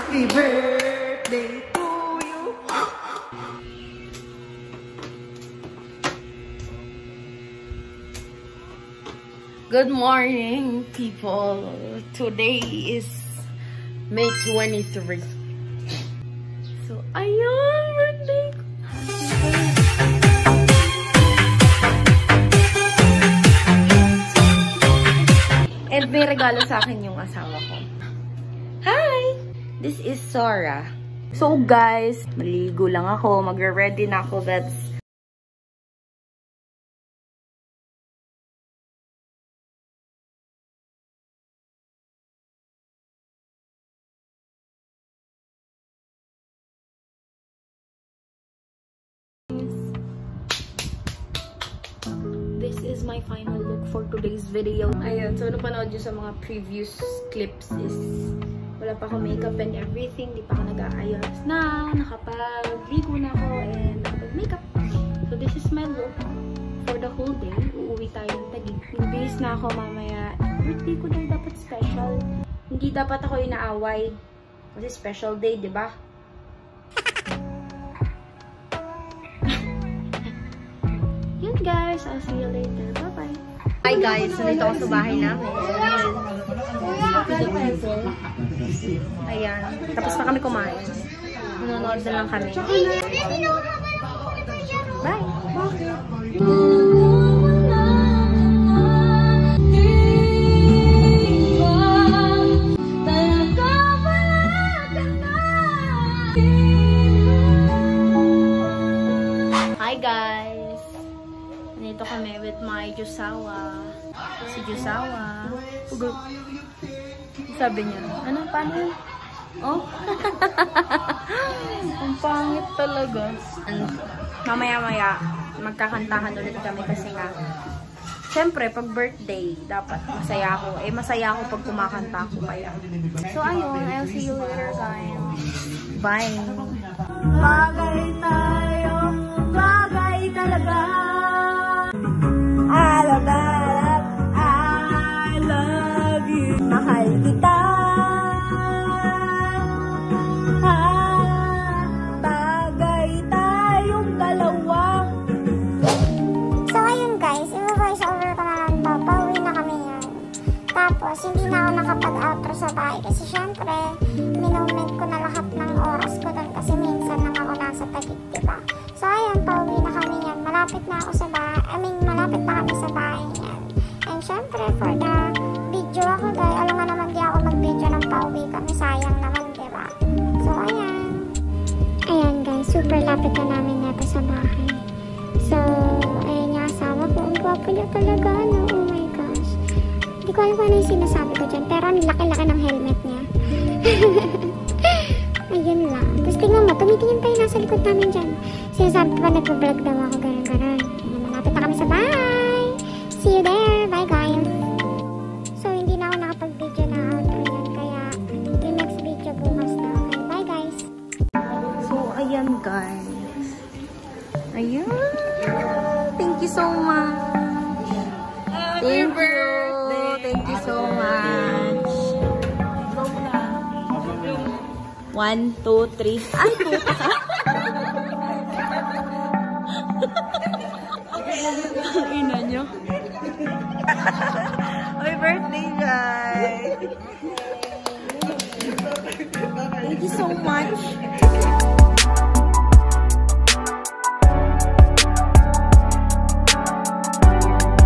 Happy birthday to you. Good morning, people. Today is May 23. So, ayun, birthday ko. And may regalo sa akin yung asawa ko. Hi! This is Sora. So, guys, maligo lang ako. Magre-ready na ako. This is my final look for today's video. Ayan, so napanood nyo sa mga previous clips is wala pa ako makeup and everything. Di pa ako nag-aayos. Now, nakapag-ligo na ako and nakapag-makeup. So, this is my look for the whole day. Uuwi tayo ng Taguig. Nag-bihis na ako mamaya. Birthday ko daw dapat special. Hindi dapat ako inaaway. Kasi special day, di ba? Yun guys, I'll see you later. Bye-bye. Hi guys, nandito ako sa bahay namin. Ayan, tapos na kami kumain. Nanonood na lang kami. Bye! Hi guys! Nandito kami with my Jusawa. Si Jusawa. Sabi niya, ano, paano? Oh? Ang pangit talaga. Mamaya-maya, magkakantahan ulit kami kasi nga, syempre, pag birthday, dapat masaya ako. Eh, masaya ako pag kumakanta ako kaya. So, ayun. I'll see you later, guys. Bye! Bagay tayo, bagay talaga. I love you. Mahal kita. Bagay tayong dalawa. So, ayun guys, i-voice over ko na lang to. Pauwi na kami yan. Tapos, hindi na ako nakapag-outro sa bahay kasi syempre, minoment ko na lahat ng oras ko doon kasi minsan lang ako nasa Taguig, diba? So, ayun, pauwi na kami yan. Malapit na ako sa bahay. Malapit na kami sa bahay yan. And syempre, for the video ako, guys, alam nga naman di ako mag-video ng pauwi kami. Sayang naman, diba? So, ayan. Ayan, guys, super lapit na namin neto sa bahay. So, ayan yung asawa ko. Ang gwapo niya talaga, no? Oh my gosh. Hindi ko alam kung ano yung sinasabi ko dyan. Pero ang laki-laki ng helmet niya. Ayun lang. Tapos tingnan mo, tumitingin pa yung nasa likod namin dyan. Sinasabi pa nag-vlog daw ako, ganun-ganun. Malapit na kami sa bahay. See you there. Bye, guys. So, hindi na ako nakapag-video na outro yan. Kaya, yung next video bukas na. Okay, bye, guys. So, ayan guys. Ayan. Thank you so much. Thank you. Thank you so much. 1, 2, 3. Ay, 2. Ang ina nyo. Happy birthday, guys. Thank you so much.